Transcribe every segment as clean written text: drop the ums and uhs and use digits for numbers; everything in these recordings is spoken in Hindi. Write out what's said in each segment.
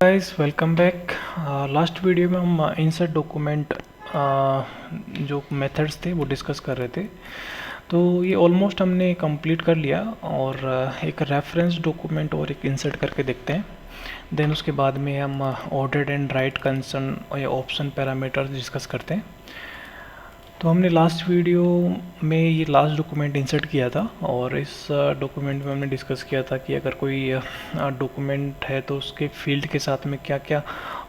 Guys welcome back. Last video में हम इंसर्ट डॉक्यूमेंट जो मेथड्स थे वो डिस्कस कर रहे थे। तो ये ऑलमोस्ट हमने कंप्लीट कर लिया और एक रेफरेंस डॉक्यूमेंट और एक इंसर्ट करके देखते हैं। देन उसके बाद में हम ऑर्डर्ड एंड राइट कंसर्न या ऑप्शन पैरामीटर्स डिस्कस करते हैं। तो हमने लास्ट वीडियो में ये लास्ट डॉक्यूमेंट इंसर्ट किया था और इस डॉक्यूमेंट में हमने डिस्कस किया था कि अगर कोई डॉक्यूमेंट है तो उसके फील्ड के साथ में क्या क्या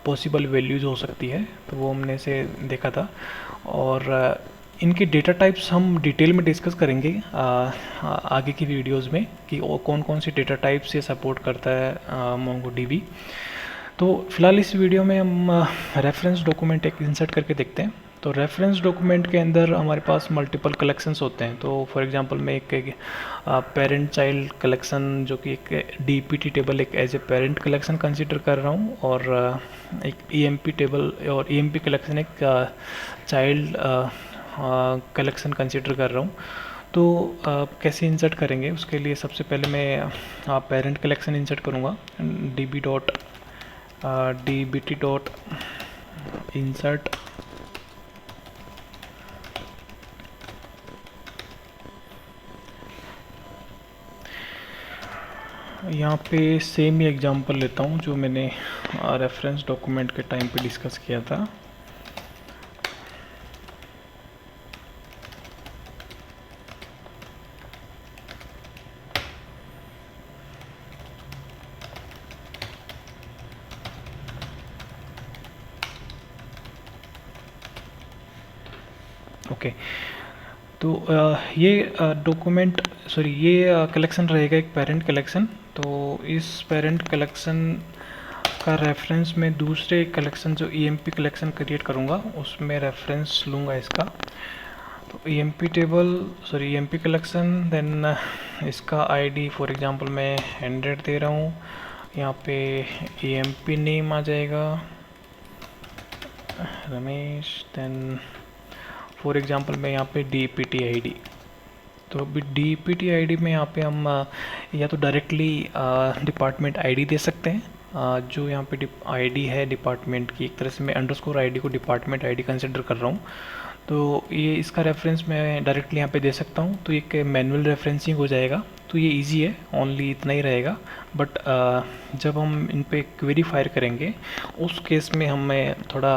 पॉसिबल वैल्यूज़ हो सकती है, तो वो हमने इसे देखा था। और इनके डेटा टाइप्स हम डिटेल में डिस्कस करेंगे आगे की वीडियोस में कि कौन कौन सी डेटा टाइप से सपोर्ट करता है मोंगोडीबी। तो फिलहाल इस वीडियो में हम रेफरेंस डॉक्यूमेंट एक इंसर्ट करके देखते हैं। तो रेफरेंस डॉक्यूमेंट के अंदर हमारे पास मल्टीपल कलेक्शंस होते हैं। तो फॉर एग्जांपल मैं एक पेरेंट चाइल्ड कलेक्शन जो कि एक डीपीटी टेबल एक as a parent collection consider कर रहा हूँ, और एक ईएमपी टेबल और ईएमपी कलेक्शन एक चाइल्ड कलेक्शन कंसीडर कर रहा हूँ। तो कैसे इंसर्ट करेंगे उसके लिए सबसे पहले मैं पेरेंट कलेक्शन इंसर्ट करूँगा। dbt डॉट इंसर्ट यहाँ पे सेम ही एग्जांपल लेता हूँ जो मैंने रेफरेंस डॉक्यूमेंट के टाइम पे डिस्कस किया था। ओके, तो ये डॉक्यूमेंट ये कलेक्शन रहेगा एक पेरेंट कलेक्शन। तो इस पेरेंट कलेक्शन का रेफरेंस मैं दूसरे कलेक्शन जो ईएमपी कलेक्शन क्रिएट करूँगा उसमें रेफरेंस लूँगा इसका। तो EMP table EMP collection, then इसका आईडी फॉर एग्जांपल मैं 100 दे रहा हूँ। यहाँ पे ईएमपी नेम आ जाएगा रमेश। देन फॉर एग्जांपल मैं यहाँ पे डीपीटी आईडी, तो अभी डीपीटी आईडी में यहाँ पे हम या तो डायरेक्टली डिपार्टमेंट आईडी दे सकते हैं। जो यहाँ पे आईडी है डिपार्टमेंट की, एक तरह से मैं अंडरस्कोर आईडी को डिपार्टमेंट आईडी कंसिडर कर रहा हूँ। तो ये इसका रेफरेंस मैं डायरेक्टली यहाँ पे दे सकता हूँ। तो एक मैनुअल रेफरेंसिंग हो जाएगा। तो ये इजी है, ओनली इतना ही रहेगा। बट जब हम इन पे क्वेरी फायर करेंगे उस केस में हमें थोड़ा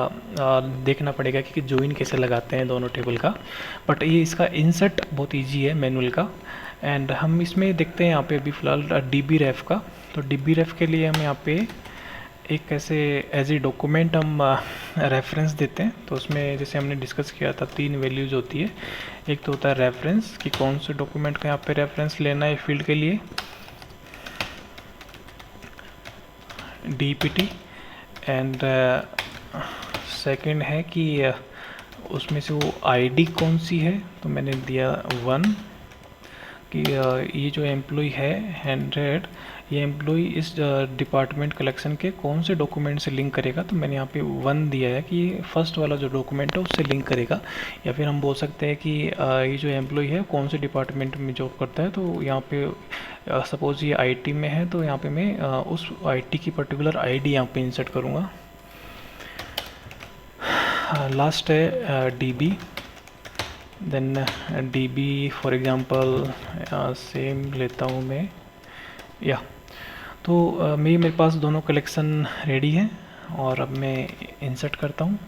देखना पड़ेगा कि जॉइन कैसे लगाते हैं दोनों टेबल का। बट ये इसका इंसर्ट बहुत इजी है मैनुअल का। एंड हम इसमें देखते हैं यहाँ पे अभी फ़िलहाल डीबी रेफ का। तो डीबी रेफ के लिए हम यहाँ पे एक ऐसे एज ए डॉक्यूमेंट हम रेफरेंस देते हैं। तो उसमें जैसे हमने डिस्कस किया था 3 वैल्यूज़ होती है। एक तो होता है रेफरेंस कि कौन से डॉक्यूमेंट का यहाँ पे रेफरेंस लेना है फील्ड के लिए, डीपीटी। एंड सेकंड है कि उसमें से वो आईडी कौन सी है। तो मैंने दिया 1 कि ये जो एम्प्लॉय है 100, ये एम्प्लॉय इस डिपार्टमेंट कलेक्शन के कौन से डॉक्यूमेंट से लिंक करेगा। तो मैंने यहाँ पे 1 दिया है कि फर्स्ट वाला जो डॉक्यूमेंट है उससे लिंक करेगा। या फिर हम बोल सकते हैं कि ये जो एम्प्लॉय है कौन से डिपार्टमेंट में जॉब करता है। तो यहाँ पे सपोज़ ये आईटी में है, तो यहाँ पे मैं उस आईटी की पर्टिकुलर आईडी यहाँ पे इंसर्ट करूँगा। लास्ट है DB, then DB for example same लेता हूँ मैं या। तो मेरे पास दोनों कलेक्शन रेडी हैं और अब मैं इंसर्ट करता हूँ।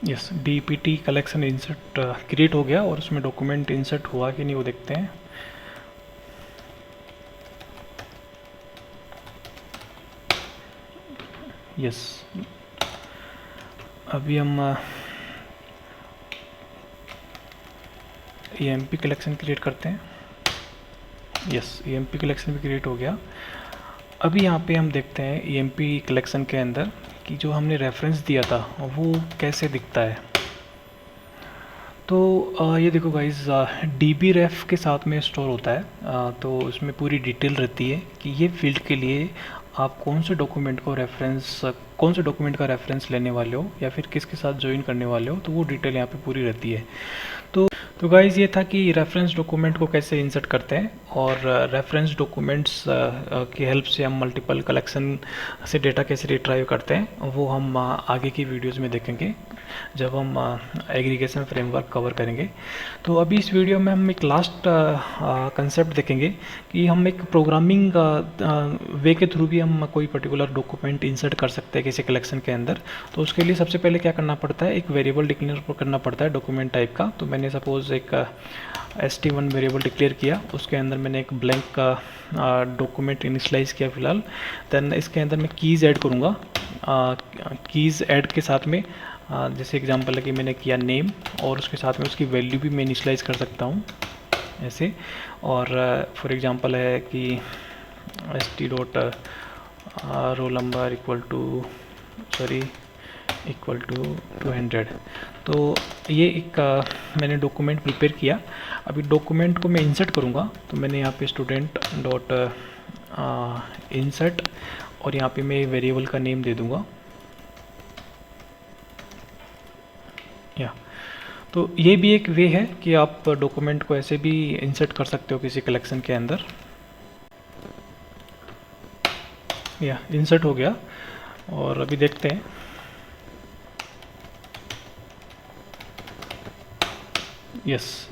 Yes, DPT collection insert create हो गया और उसमें डॉक्यूमेंट इंसर्ट हुआ कि नहीं वो देखते हैं। यस, अभी हम ईएमपी कलेक्शन क्रिएट करते हैं। यस, ईएमपी कलेक्शन भी क्रिएट हो गया। अभी यहाँ पे हम देखते हैं ईएमपी कलेक्शन के अंदर कि जो हमने रेफरेंस दिया था वो कैसे दिखता है। तो ये देखो गाइस, DB ref के साथ में स्टोर होता है। तो उसमें पूरी डिटेल रहती है कि ये फील्ड के लिए आप कौन से डॉक्यूमेंट का रेफरेंस लेने वाले हो या फिर किसके साथ ज्वाइन करने वाले हो, तो वो डिटेल यहाँ पे पूरी रहती है। तो गाइज़, ये था कि रेफरेंस डॉक्यूमेंट को कैसे इंसर्ट करते हैं, और रेफरेंस डॉक्यूमेंट्स की हेल्प से हम मल्टीपल कलेक्शन से डेटा कैसे रिट्राइव करते हैं, वो हम आगे की वीडियोस में देखेंगे जब हम एग्रीगेशन फ्रेमवर्क कवर करेंगे। तो अभी इस वीडियो में हम एक लास्ट कंसेप्ट देखेंगे कि हम एक प्रोग्रामिंग वे के थ्रू भी हम कोई पर्टिकुलर डॉक्यूमेंट इंसर्ट कर सकते हैं किसी कलेक्शन के अंदर। तो उसके लिए सबसे पहले क्या करना पड़ता है, एक वेरिएबल डिक्लेयर करना पड़ता है डॉक्यूमेंट टाइप का। तो मैंने सपोज एक st1 वेरिएबल डिक्लेयर किया, उसके अंदर मैंने एक ब्लैंक का डॉक्यूमेंट इनिशलाइज किया फिलहाल। देन इसके अंदर मैं कीज़ ऐड करूँगा। कीज़ ऐड के साथ में जैसे एग्जांपल है कि मैंने किया नेम, और उसके साथ में उसकी वैल्यू भी मैं इनिशलाइज कर सकता हूँ ऐसे। और फॉर एग्जांपल है कि st dot roll number equal to 200। तो ये एक मैंने डॉक्यूमेंट प्रिपेयर किया। अभी डॉक्यूमेंट को मैं इंसर्ट करूँगा, तो मैंने यहाँ पे स्टूडेंट डॉट इंसर्ट, और यहाँ पे मैं वेरिएबल का नेम दे दूँगा या। तो ये भी एक वे है कि आप डॉक्यूमेंट को ऐसे भी इंसर्ट कर सकते हो किसी कलेक्शन के अंदर। या इंसर्ट हो गया, और अभी देखते हैं। यस,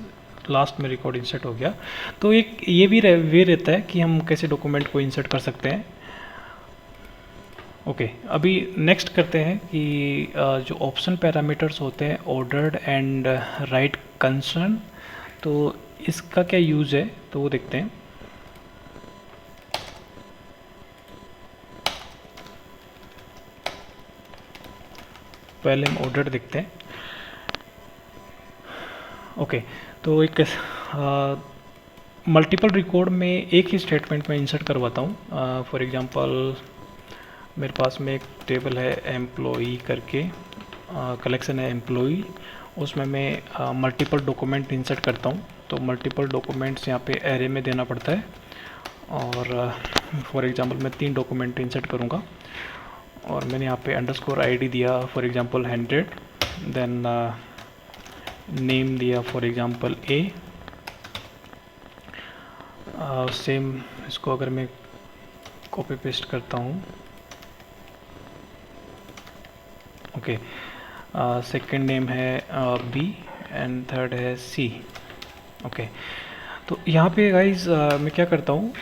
लास्ट में रिकॉर्ड इंसर्ट हो गया। तो एक ये भी वे रहता है कि हम कैसे डॉक्यूमेंट को इंसर्ट कर सकते हैं। ओके, अभी नेक्स्ट करते हैं कि जो ऑप्शन पैरामीटर्स होते हैं, ऑर्डर्ड एंड राइट कंसर्न, तो इसका क्या यूज़ है तो वो देखते हैं। पहले हम ऑर्डर्ड देखते हैं। ओके, तो एक मल्टीपल रिकॉर्ड में एक ही स्टेटमेंट में इंसर्ट करवाता हूँ। फॉर एग्जांपल मेरे पास में एक टेबल है एम्प्लॉई करके, कलेक्शन है एम्प्लॉई, उसमें मैं मल्टीपल डॉक्यूमेंट इंसर्ट करता हूँ। तो मल्टीपल डॉक्यूमेंट्स यहाँ पे एरे में देना पड़ता है, और फॉर एग्जांपल मैं 3 डॉक्यूमेंट इंसर्ट करूँगा, और मैंने यहाँ पे अंडरस्कोर आईडी दिया फॉर एग्जांपल 100, देन नेम दिया फॉर एग्जांपल A। सेम इसको अगर मैं कॉपी पेस्ट करता हूँ, ओके, सेकंड नेम है B एंड थर्ड है C। ओके, तो यहाँ पे गाइज मैं क्या करता हूँ,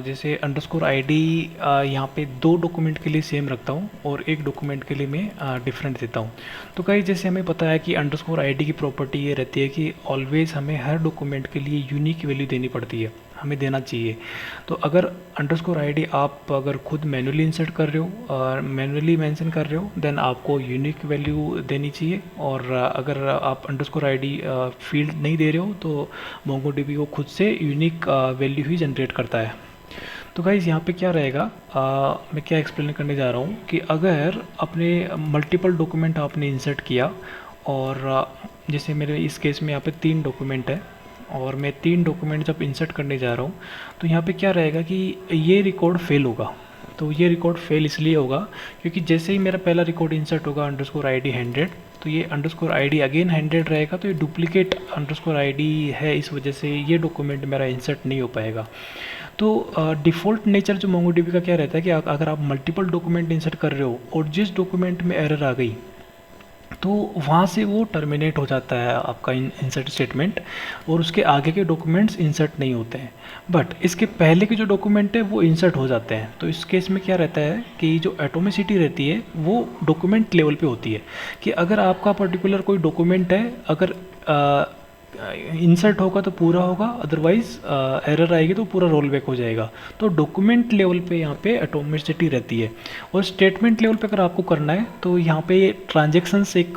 जैसे अंडरस्कोर आईडी यहाँ पे 2 डॉक्यूमेंट के लिए सेम रखता हूँ और एक डॉक्यूमेंट के लिए मैं डिफरेंट देता हूँ। तो गाइज जैसे हमें पता है कि अंडरस्कोर आईडी की प्रॉपर्टी ये रहती है कि ऑलवेज हमें हर डॉक्यूमेंट के लिए यूनिक वैल्यू देनी पड़ती है, हमें देना चाहिए। तो अगर अंडरस्कोर आईडी आप अगर खुद मैनुअली इंसर्ट कर रहे हो, मैनुअली मेंशन कर रहे हो, देन आपको यूनिक वैल्यू देनी चाहिए। और अगर आप अंडरस्कोर आईडी फील्ड नहीं दे रहे हो तो MongoDB वो खुद से यूनिक वैल्यू ही जनरेट करता है। तो गाइज़ यहाँ पे क्या रहेगा, मैं क्या एक्सप्लेन करने जा रहा हूँ कि अगर अपने मल्टीपल डॉक्यूमेंट आपने इंसर्ट किया, और जैसे मेरे इस केस में यहाँ पे 3 डॉक्यूमेंट है, और मैं 3 डॉक्यूमेंट जब इंसर्ट करने जा रहा हूँ, तो यहाँ पे क्या रहेगा कि ये रिकॉर्ड फेल होगा। तो ये रिकॉर्ड फेल इसलिए होगा क्योंकि जैसे ही मेरा पहला रिकॉर्ड इंसर्ट होगा अंडरस्कोर आईडी 100, तो ये अंडरस्कोर आईडी अगेन 100 रहेगा, तो ये डुप्लीकेट अंडरस्कोर आईडी है, इस वजह से ये डॉक्यूमेंट मेरा इंसर्ट नहीं हो पाएगा। तो डिफ़ॉल्ट नेचर जो MongoDB का क्या रहता है कि अगर आप मल्टीपल डॉक्यूमेंट इंसर्ट कर रहे हो और जिस डॉक्यूमेंट में एरर आ गई, तो वहाँ से वो टर्मिनेट हो जाता है आपका इंसर्ट स्टेटमेंट, और उसके आगे के डॉक्यूमेंट्स इंसर्ट नहीं होते हैं। बट इसके पहले के जो डॉक्यूमेंट है वो इंसर्ट हो जाते हैं। तो इस केस में क्या रहता है कि जो एटोमिसिटी रहती है वो डॉक्यूमेंट लेवल पे होती है, कि अगर आपका पर्टिकुलर कोई डॉक्यूमेंट है, अगर इंसर्ट होगा तो पूरा होगा, अदरवाइज एरर आएगी तो पूरा रोल बैक हो जाएगा। तो डॉक्यूमेंट लेवल पे यहाँ पे एटोमिसिटी रहती है। और स्टेटमेंट लेवल पे अगर आपको करना है तो यहाँ पे ट्रांजेक्शन्स एक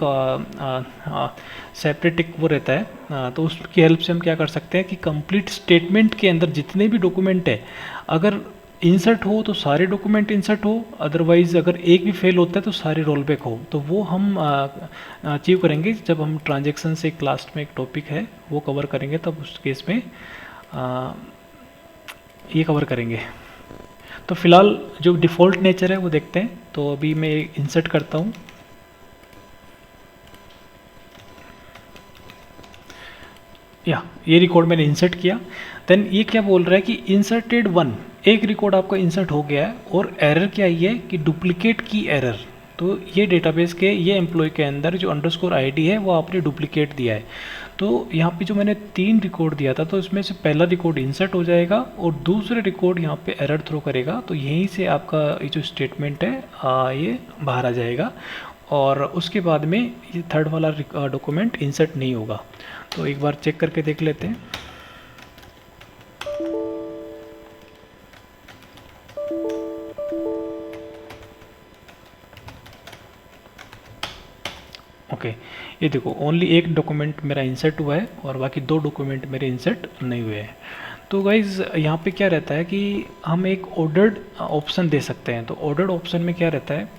सेपरेट एक वो रहता है। तो उसकी हेल्प से हम क्या कर सकते हैं कि कंप्लीट स्टेटमेंट के अंदर जितने भी डॉक्यूमेंट है, अगर इंसर्ट हो तो सारे डॉक्यूमेंट इंसर्ट हो, अदरवाइज़ अगर एक भी फेल होता है तो सारे रोल बैक हो। तो वो हम अचीव करेंगे जब हम ट्रांजेक्शन से एक लास्ट में एक टॉपिक है वो कवर करेंगे, तब उस केस में ये कवर करेंगे। तो फिलहाल जो डिफ़ॉल्ट नेचर है वो देखते हैं। तो अभी मैं इंसर्ट करता हूँ। या ये रिकॉर्ड मैंने इंसर्ट किया। देन ये क्या बोल रहा है कि इंसर्टेड वन, एक रिकॉर्ड आपका इंसर्ट हो गया है और एरर क्या आई है कि डुप्लीकेट की एरर। तो ये डेटाबेस के ये एम्प्लॉय के अंदर जो अंडरस्कोर आईडी है वो आपने डुप्लीकेट दिया है। तो यहाँ पे जो मैंने 3 रिकॉर्ड दिया था, तो इसमें से पहला रिकॉर्ड इंसर्ट हो जाएगा और दूसरे रिकॉर्ड यहाँ पे एरर थ्रो करेगा। तो यहीं से आपका ये जो स्टेटमेंट है ये बाहर आ जाएगा और उसके बाद में ये थर्ड वाला डॉक्यूमेंट इंसर्ट नहीं होगा। तो एक बार चेक करके देख लेते हैं। ओके, ये देखो ओनली एक डॉक्यूमेंट मेरा इंसर्ट हुआ है और बाकी 2 डॉक्यूमेंट मेरे इंसर्ट नहीं हुए हैं। तो गाइज़ यहाँ पे क्या रहता है कि हम एक ऑर्डर्ड ऑप्शन दे सकते हैं। तो ऑर्डर्ड ऑप्शन में क्या रहता है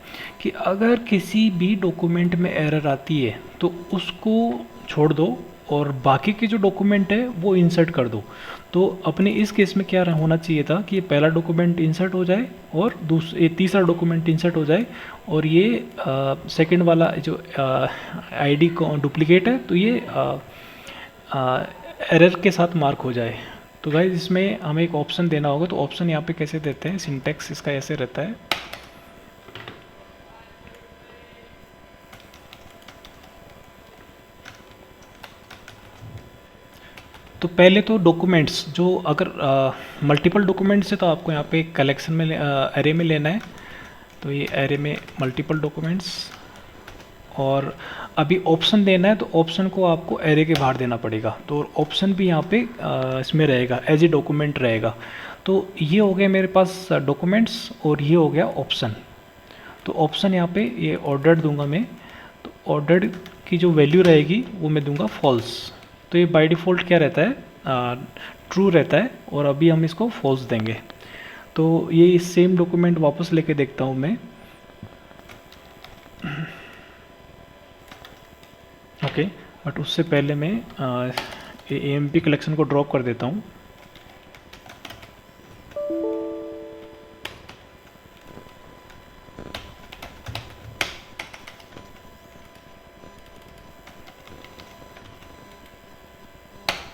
कि अगर किसी भी डॉक्यूमेंट में एरर आती है तो उसको छोड़ दो और बाकी के जो डॉक्यूमेंट है वो इंसर्ट कर दो। तो अपने इस केस में क्या होना चाहिए था कि ये पहला डॉक्यूमेंट इंसर्ट हो जाए और ये तीसरा डॉक्यूमेंट इंसर्ट हो जाए और ये सेकंड वाला जो आईडी को डुप्लीकेट है तो ये एरर के साथ मार्क हो जाए। तो गाइज इसमें हमें एक ऑप्शन देना होगा। तो ऑप्शन यहाँ पे कैसे देते हैं, सिंटैक्स इसका ऐसे रहता है। तो पहले तो डॉक्यूमेंट्स जो अगर मल्टीपल डॉक्यूमेंट्स है तो आपको यहाँ पे कलेक्शन में एरे में लेना है। तो ये एरे में मल्टीपल डॉक्यूमेंट्स और अभी ऑप्शन देना है तो ऑप्शन को आपको एरे के बाहर देना पड़ेगा। तो ऑप्शन भी यहाँ पे इसमें रहेगा, एज ए डॉक्यूमेंट रहेगा। तो ये हो गया मेरे पास डॉक्यूमेंट्स और ये हो गया ऑप्शन। तो ऑप्शन यहाँ पे ये ऑर्डर्ड दूंगा मैं। तो ऑर्डर्ड की जो वैल्यू रहेगी वो मैं दूंगा फॉल्स। तो ये बाय डिफ़ॉल्ट क्या रहता है, ट्रू रहता है और अभी हम इसको फॉल्स देंगे। तो ये सेम डॉक्यूमेंट वापस लेके देखता हूँ मैं। ओके, बट उससे पहले मैं AMP कलेक्शन को ड्रॉप कर देता हूँ।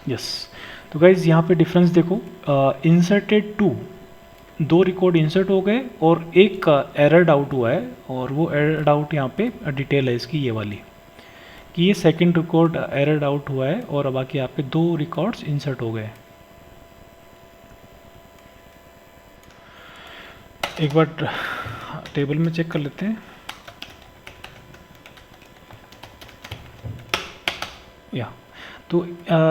यस, तो गाइज यहाँ पे डिफरेंस देखो, इंसर्टेड 2 रिकॉर्ड इंसर्ट हो गए और एक का एरर्ड आउट हुआ है और वो एरर्ड आउट यहाँ पे डिटेल है इसकी ये वाली कि ये सेकंड रिकॉर्ड एरर्ड आउट हुआ है और बाकी आपके 2 रिकॉर्ड्स इंसर्ट हो गए। एक बार टेबल में चेक कर लेते हैं। या तो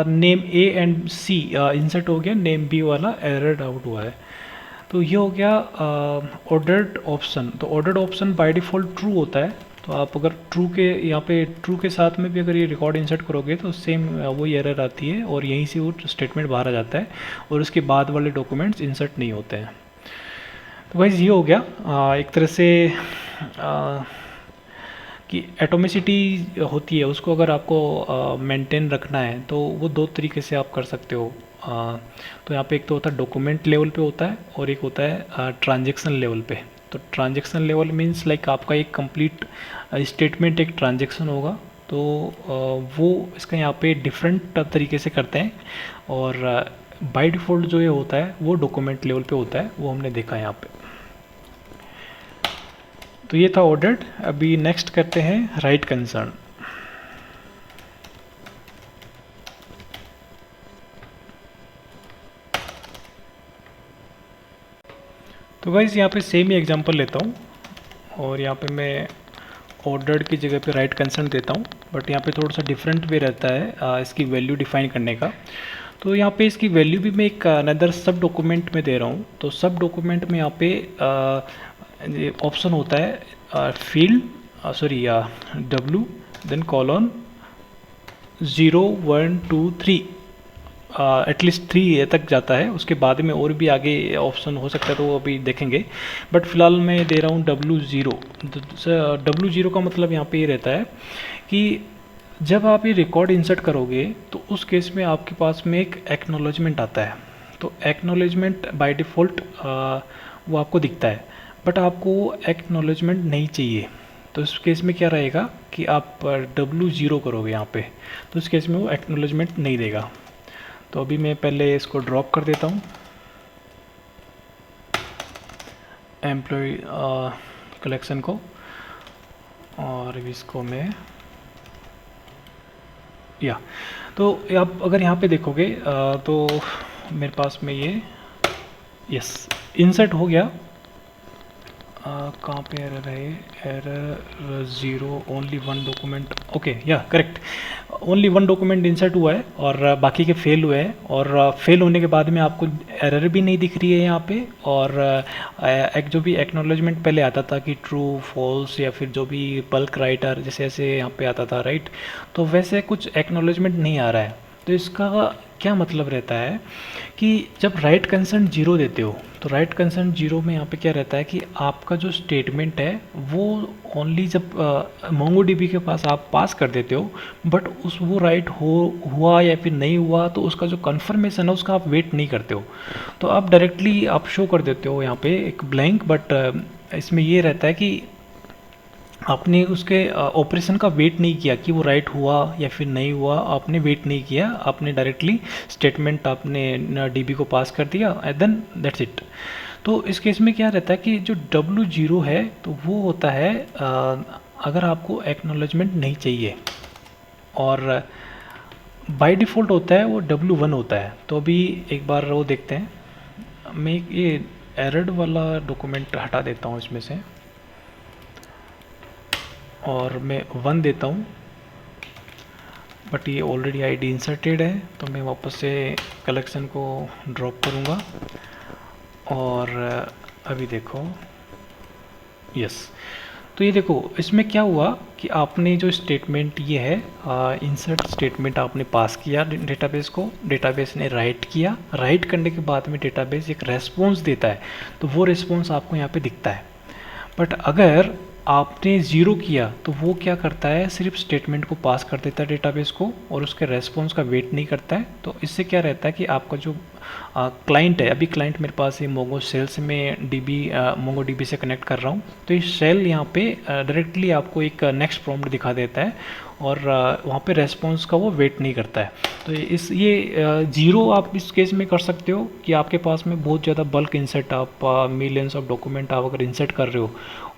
name A and C insert हो गया, नेम B वाला एरर्ड आउट हुआ है। तो ये हो गया ऑर्डर्ड ऑप्शन। तो ordered option by default true होता है। तो आप अगर ट्रू के यहाँ पे ट्रू के साथ में भी अगर ये रिकॉर्ड इंसर्ट करोगे तो सेम वही एरर आती है और यहीं से वो स्टेटमेंट बाहर आ जाता है और उसके बाद वाले डॉक्यूमेंट्स इंसर्ट नहीं होते हैं। तो वाइज ये हो गया एक तरह से कि एटोमिसिटी होती है उसको अगर आपको मेंटेन रखना है तो वो 2 तरीके से आप कर सकते हो। तो यहाँ पे एक तो होता है डॉक्यूमेंट लेवल पे होता है और एक होता है ट्रांजैक्शन लेवल पे। तो ट्रांजैक्शन लेवल मींस लाइक आपका एक कंप्लीट स्टेटमेंट एक ट्रांजैक्शन होगा। तो वो इसका यहाँ पे डिफरेंट तरीके से करते हैं और बाय डिफ़ॉल्ट जो ये होता है वो डॉक्यूमेंट लेवल पे होता है, वो हमने देखा है यहाँ पे। तो ये था ऑर्डर्ड। अभी नेक्स्ट करते हैं राइट कंसर्न। तो गाइस यहाँ पे सेम ही एग्जांपल लेता हूँ और यहाँ पे मैं ऑर्डर्ड की जगह पे राइट कंसर्न देता हूँ, बट यहाँ पे थोड़ा सा डिफरेंट वे रहता है इसकी वैल्यू डिफाइन करने का। तो यहाँ पे इसकी वैल्यू भी मैं एक अनदर सब डॉक्यूमेंट में दे रहा हूँ। तो सब डॉक्यूमेंट में यहाँ पे ऑप्शन होता है field W then colon 0 1 2 3 at least 3 तक जाता है, उसके बाद में और भी आगे ऑप्शन हो सकता है, तो वो अभी देखेंगे। बट फिलहाल मैं दे रहा हूँ W0। W0 का मतलब यहाँ पे ये रहता है कि जब आप ये रिकॉर्ड इंसर्ट करोगे तो उस केस में आपके पास में एक एक्नॉलेजमेंट आता है। तो एक्नॉलेजमेंट बाय डिफ़ॉल्ट वो आपको दिखता है, बट आपको एक्नॉलेजमेंट नहीं चाहिए। तो इस केस में क्या रहेगा कि आप W0 करोगे यहाँ पे, तो इस केस में वो एक्नॉलेजमेंट नहीं देगा। तो अभी मैं पहले इसको ड्रॉप कर देता हूँ, एम्प्लॉय कलेक्शन को, और इसको मैं या तो आप अगर यहाँ पे देखोगे तो मेरे पास में ये यस इंसर्ट हो गया। कहाँ पे एरर है? Error 0 only 1 document. ओके, या करेक्ट, ओनली 1 डॉक्यूमेंट इंसर्ट हुआ है और बाकी के फेल हुए हैं। और फेल होने के बाद में आपको एरर भी नहीं दिख रही है यहाँ पे। और एक जो भी एक्नॉलेजमेंट पहले आता था कि ट्रू फॉल्स या फिर जो भी बल्क राइटर जैसे ऐसे यहाँ पे आता था, राइट, तो वैसे कुछ एक्नॉलेजमेंट नहीं आ रहा है। तो इसका क्या मतलब रहता है कि जब राइट कंसर्न 0 देते हो, तो राइट कंसर्न 0 में यहाँ पे क्या रहता है कि आपका जो स्टेटमेंट है वो ओनली जब मोंगोडीबी के पास आप पास कर देते हो, बट वो राइट हुआ या फिर नहीं हुआ, तो उसका जो कन्फर्मेशन है उसका आप वेट नहीं करते हो। तो आप डायरेक्टली आप शो कर देते हो यहाँ पे एक ब्लैंक। बट इसमें ये रहता है कि आपने उसके ऑपरेशन का वेट नहीं किया कि वो राइट हुआ या फिर नहीं हुआ, आपने वेट नहीं किया, आपने डायरेक्टली स्टेटमेंट आपने डीबी को पास कर दिया एंड देन दैट्स इट। तो इस केस में क्या रहता है कि जो W0 है तो वो होता है अगर आपको एक्नॉलेजमेंट नहीं चाहिए, और बाय डिफ़ॉल्ट होता है वो W1 होता है। तो अभी एक बार वो देखते हैं। मैं ये एरर्ड वाला डॉक्यूमेंट हटा देता हूँ इसमें से और मैं 1 देता हूँ, बट ये ऑलरेडी आईडी इंसर्टेड है, तो मैं वापस से कलेक्शन को ड्रॉप करूँगा। और अभी देखो, यस, तो ये देखो इसमें क्या हुआ कि आपने जो स्टेटमेंट ये है इंसर्ट स्टेटमेंट आपने पास किया डेटाबेस को, डेटाबेस ने राइट किया, राइट करने के बाद में डेटाबेस एक रेस्पॉन्स देता है, तो वो रिस्पॉन्स आपको यहाँ पे दिखता है। बट अगर आपने 0 किया तो वो क्या करता है, सिर्फ स्टेटमेंट को पास कर देता है डेटाबेस को और उसके रेस्पॉन्स का वेट नहीं करता है। तो इससे क्या रहता है कि आपका जो क्लाइंट है, अभी क्लाइंट मेरे पास ये मोंगो शेल से मैं मोंगो डीबी से कनेक्ट कर रहा हूँ, तो ये शेल यहाँ पे डायरेक्टली आपको एक नेक्स्ट प्रॉम्प्ट दिखा देता है और वहाँ पे रेस्पॉन्स का वो वेट नहीं करता है। तो ये 0 आप इस केस में कर सकते हो कि आपके पास में बहुत ज़्यादा बल्क इंसर्ट, आप मिलियंस ऑफ डॉक्यूमेंट आप अगर इंसर्ट कर रहे हो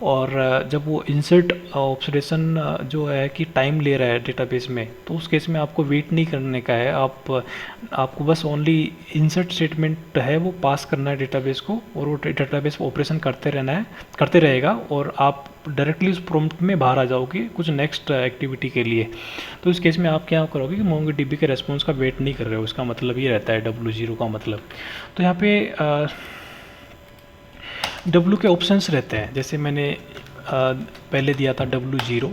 और जब वो इंसर्ट ऑब्जर्वेशन जो है कि टाइम ले रहा है डेटाबेस में, तो उस केस में आपको वेट नहीं करने का है, आपको बस ओनली इंसर्ट स्टेटमेंट है वो पास करना है डेटाबेस को, और वो डेटाबेस ऑपरेशन करते रहेगा और आप डायरेक्टली उस प्रॉम्प्ट में बाहर आ जाओगे कुछ नेक्स्ट एक्टिविटी के लिए। तो इस केस में आप क्या करोगे कि मोंगो डीबी के रेस्पॉन्स का वेट नहीं कर रहे हो, उसका मतलब ये रहता है W0 का मतलब। तो यहाँ पे W के ऑप्शंस रहते हैं, जैसे मैंने पहले दिया था W0।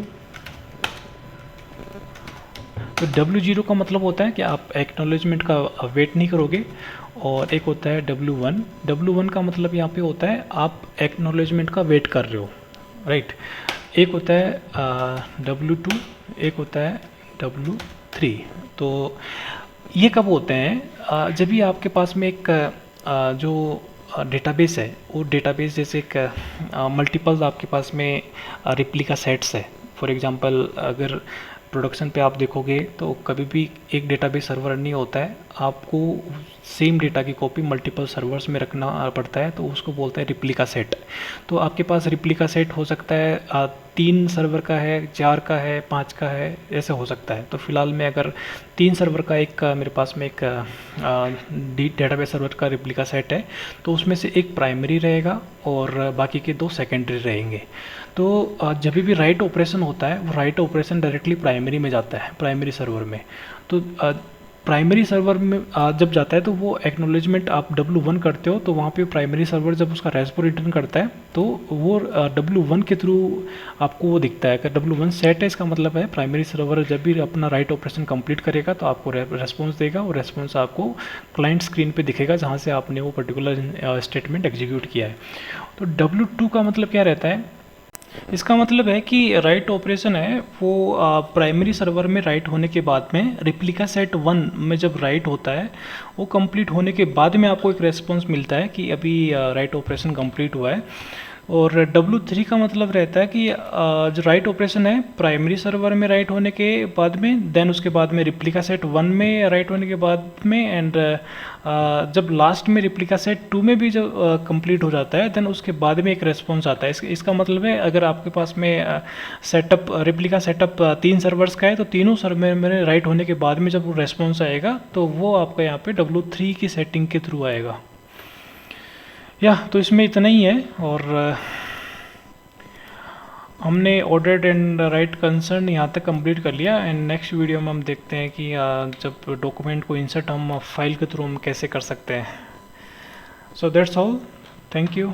तो W0 का मतलब होता है कि आप एक्नॉलेजमेंट का वेट नहीं करोगे, और एक होता है W1। W1 का मतलब यहाँ पे होता है आप एक्नॉलेजमेंट का वेट कर रहे हो, राइट। एक होता है W2, एक होता है W3। तो ये कब होते हैं, जब भी आपके पास में एक जो डेटाबेस है, वो डेटाबेस जैसे एक मल्टीपल आपके पास में रिप्लिका सेट्स है। फॉर एग्जांपल अगर प्रोडक्शन पे आप देखोगे तो कभी भी एक डेटाबेस सर्वर नहीं होता है, आपको सेम डेटा की कॉपी मल्टीपल सर्वर्स में रखना पड़ता है, तो उसको बोलते हैं रिप्लिका सेट। तो आपके पास रिप्लिका सेट हो सकता है 3 सर्वर का है, 4 का है, 5 का है, ऐसे हो सकता है। तो फिलहाल में अगर 3 सर्वर का एक मेरे पास में एक डेटाबेस सर्वर का रिप्लिका सेट है, तो उसमें से एक प्राइमरी रहेगा और बाकी के 2 सेकेंडरी रहेंगे। तो जब भी राइट ऑपरेशन होता है, वो राइट ऑपरेशन डायरेक्टली प्राइमरी में जाता है, प्राइमरी सर्वर में। तो प्राइमरी सर्वर में जब जाता है तो वो एक्नॉलेजमेंट आप W1 करते हो, तो वहाँ पे प्राइमरी सर्वर जब उसका रेस्पॉन्स रिटर्न करता है तो वो W1 के थ्रू आपको वो दिखता है। अगर W1 सेट है, इसका मतलब है प्राइमरी सर्वर जब भी अपना राइट ऑपरेशन कंप्लीट करेगा तो आपको रेस्पॉन्स देगा, और रेस्पॉन्स आपको क्लाइंट स्क्रीन पे दिखेगा जहाँ से आपने वो पर्टिकुलर स्टेटमेंट एग्जीक्यूट किया है। तो W2 का मतलब क्या रहता है? इसका मतलब है कि राइट ऑपरेशन है वो प्राइमरी सर्वर में राइट होने के बाद में रिप्लिका सेट 1 में जब राइट होता है, वो कंप्लीट होने के बाद में आपको एक रेस्पॉन्स मिलता है कि अभी राइट ऑपरेशन कंप्लीट हुआ है। और W3 का मतलब रहता है कि जो राइट ऑपरेशन है प्राइमरी सर्वर में राइट होने के बाद में, देन उसके बाद में रिप्लिका सेट 1 में राइट होने के बाद में, एंड जब लास्ट में रिप्लिका सेट 2 में भी जब कंप्लीट हो जाता है देन उसके बाद में एक रेस्पॉन्स आता है। इसका मतलब है अगर आपके पास में सेटअप रिप्लिका सेटअप 3 सर्वर्स का है तो तीनों सर्वर में राइट होने के बाद में जब रेस्पॉन्स आएगा तो वो आपका यहाँ पे W3 की सेटिंग के थ्रू आएगा। तो इसमें इतना ही है, और हमने ऑर्डर्ड एंड राइट कंसर्न यहाँ तक कंप्लीट कर लिया। एंड नेक्स्ट वीडियो में हम देखते हैं कि जब डॉक्यूमेंट को इंसर्ट हम फाइल के थ्रू हम कैसे कर सकते हैं। So that's all, thank you.